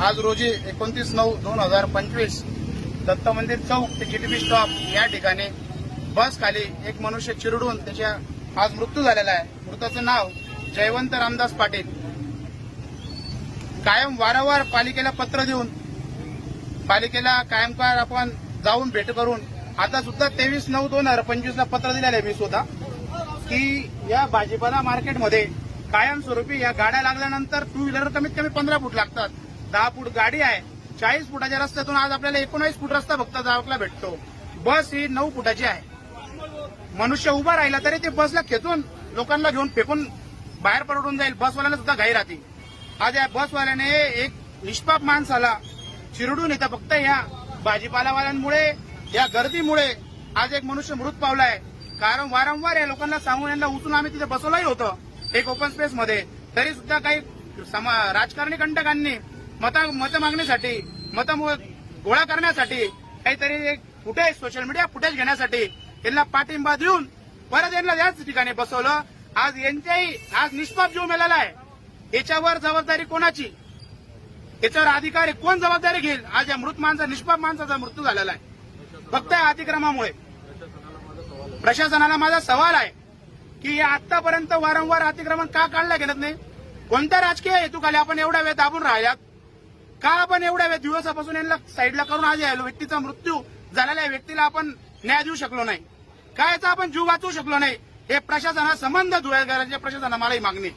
आज रोजी 29/9/2025 दत्त मंदिर चौक ते जीटीबी स्टॉप या ठिकाणी बस खाली एक मनुष्य चिरडून त्याच्या आज मृत्यू झालेला आहे. मृताचं नाव जयवंत रामदास पाटील. कायम वारंवार पालिकेला पत्र देऊन पालिकेला कायमकार आपण जाऊन भेट करून आता सुद्धा 23/9/2025 ला पत्र दिलेलं आहे मी स्वतः की या भाजीपाला मार्केटमध्ये कायमस्वरूपी या गाड्या लागल्यानंतर टू व्हीलर कमीत कमी 15 फूट लागतात. 10 फूट गाडी आहे. 40 फुटाच्या रस्त्यातून आज आपल्याला 19 फूट रस्ता फक्त जावकला भेटतो. बस ही 9 फुटाची आहे. मनुष्य उभा राहिला तरी ते बसला खेचून लोकांना घेऊन फेकून बाहेर पडून जाईल. बसवाल्याला सुद्धा घाई राहते. आज या बसवाल्याने एक निष्पाप माणसाला चिरडून येतं फक्त या भाजीपालावाल्यांमुळे या गर्दीमुळे आज एक मनुष्य मृत पावलाय. कारण वारंवार या लोकांना सांगून यांना उचलून आम्ही तिथे बसवलंही होतं एक ओपन स्पेस मध्ये, तरी सुद्धा काही राजकारणी कंटकांनी मत मागणीसाठी मत गोळा करण्यासाठी काहीतरी एक फुटेज सोशल मीडिया फुटेज घेण्यासाठी यांना पाठिंबा देऊन परत यांना याच ठिकाणी बसवलं. आज यांच्याही आज निष्पाप जीव मिळाला आहे. याच्यावर जबाबदारी कोणाची? याच्यावर अधिकारी कोण जबाबदारी घेईल? आज या मृत माणसा निष्पाप माणसाचा मृत्यू झालेला आहे फक्त या अतिक्रमामुळे. प्रशासनाला माझा सवाल आहे की या आतापर्यंत वारंवार अतिक्रमण का काढलं गेलं नाही? कोणत्या राजकीय हेतूखाली आपण एवढ्या वेळ दाबून राहिल्यात? का आपण एवढ्या वेळ दिवसापासून यांना साईडला करून आज या व्यक्तीचा मृत्यू झालेल्या व्यक्तीला आपण न्याय देऊ शकलो नाही? काय याचा आपण जीव वाचवू शकलो नाही? हे प्रशासनाला संबंध धुळ्याच्या प्रशासनाला मलाही मागणी.